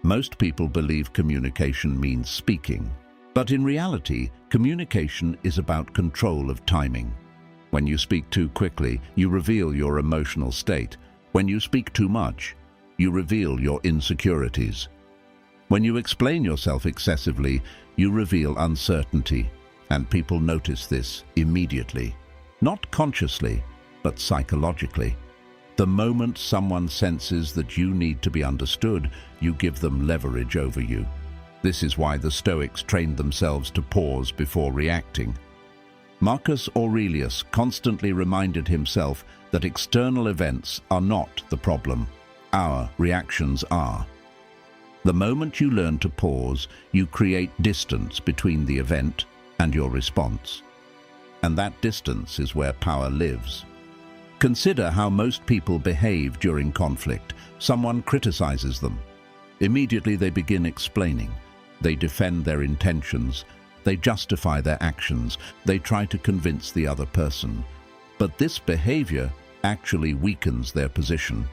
Most people believe communication means speaking, but in reality, communication is about control of timing. When you speak too quickly, you reveal your emotional state. When you speak too much, you reveal your insecurities. When you explain yourself excessively, you reveal uncertainty, and people notice this immediately. Not consciously, but psychologically. The moment someone senses that you need to be understood, you give them leverage over you. This is why the Stoics trained themselves to pause before reacting. Marcus Aurelius constantly reminded himself that external events are not the problem. Our reactions are. The moment you learn to pause, you create distance between the event and your response. And that distance is where power lives. Consider how most people behave during conflict. Someone criticizes them. Immediately they begin explaining. They defend their intentions. They justify their actions. They try to convince the other person. But this behavior actually weakens their position.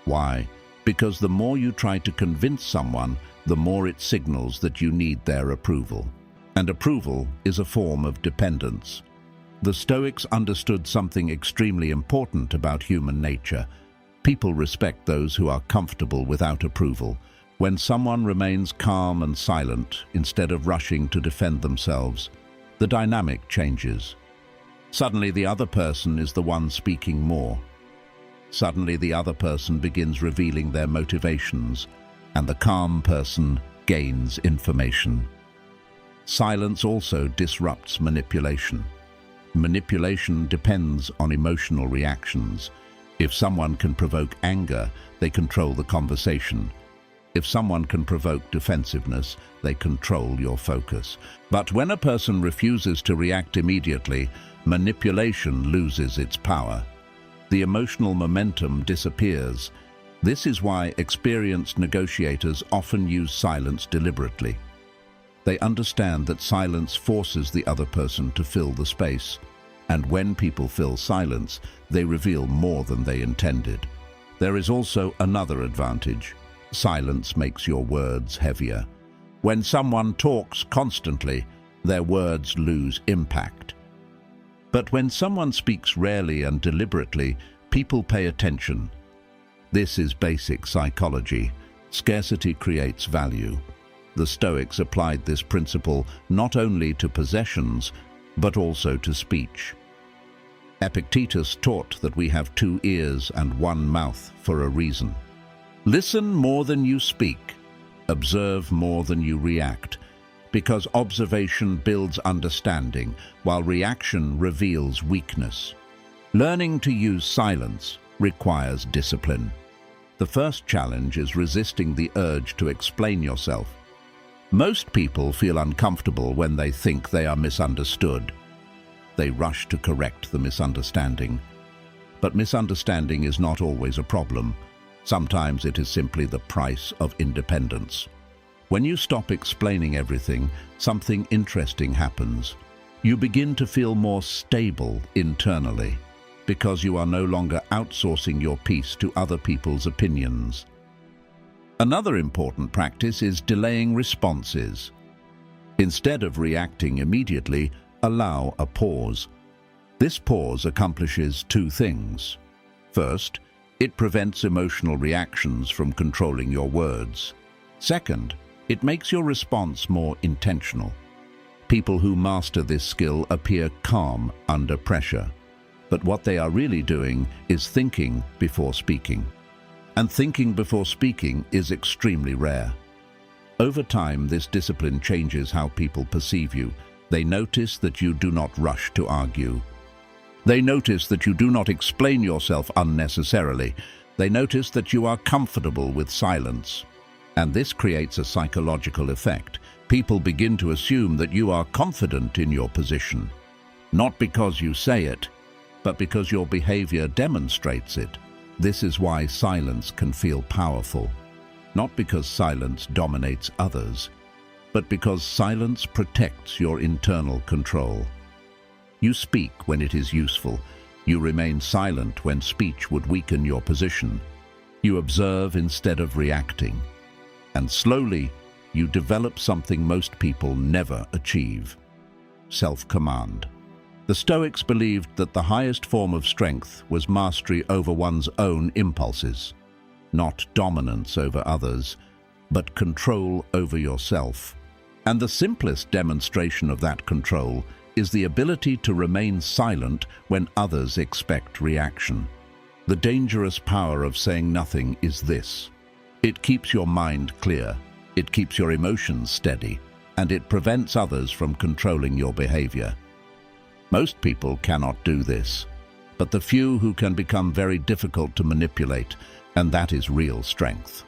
Why? Because the more you try to convince someone, the more it signals that you need their approval. And approval is a form of dependence. The Stoics understood something extremely important about human nature. People respect those who are comfortable without approval. When someone remains calm and silent, instead of rushing to defend themselves, the dynamic changes. Suddenly the other person is the one speaking more. Suddenly the other person begins revealing their motivations, and the calm person gains information. Silence also disrupts manipulation. Manipulation depends on emotional reactions. If someone can provoke anger, they control the conversation. If someone can provoke defensiveness, they control your focus. But when a person refuses to react immediately, manipulation loses its power. The emotional momentum disappears. This is why experienced negotiators often use silence deliberately. They understand that silence forces the other person to fill the space. And when people fill silence, they reveal more than they intended. There is also another advantage. Silence makes your words heavier. When someone talks constantly, their words lose impact. But when someone speaks rarely and deliberately, people pay attention. This is basic psychology. Scarcity creates value. The Stoics applied this principle not only to possessions, but also to speech. Epictetus taught that we have 2 ears and 1 mouth for a reason. Listen more than you speak. Observe more than you react. Because observation builds understanding, while reaction reveals weakness. Learning to use silence requires discipline. The first challenge is resisting the urge to explain yourself. Most people feel uncomfortable when they think they are misunderstood. They rush to correct the misunderstanding. But misunderstanding is not always a problem. Sometimes it is simply the price of independence. When you stop explaining everything, something interesting happens. You begin to feel more stable internally, because you are no longer outsourcing your peace to other people's opinions. Another important practice is delaying responses. Instead of reacting immediately, allow a pause. This pause accomplishes 2 things. First, it prevents emotional reactions from controlling your words. Second, it makes your response more intentional. People who master this skill appear calm under pressure, but what they are really doing is thinking before speaking. And thinking before speaking is extremely rare. Over time, this discipline changes how people perceive you. They notice that you do not rush to argue. They notice that you do not explain yourself unnecessarily. They notice that you are comfortable with silence. And this creates a psychological effect. People begin to assume that you are confident in your position, not because you say it, but because your behavior demonstrates it. This is why silence can feel powerful, not because silence dominates others, but because silence protects your internal control. You speak when it is useful. You remain silent when speech would weaken your position. You observe instead of reacting. And slowly, you develop something most people never achieve: self-command. The Stoics believed that the highest form of strength was mastery over one's own impulses, not dominance over others, but control over yourself. And the simplest demonstration of that control is the ability to remain silent when others expect reaction. The dangerous power of saying nothing is this: it keeps your mind clear, it keeps your emotions steady, and it prevents others from controlling your behavior. Most people cannot do this, but the few who can become very difficult to manipulate, and that is real strength.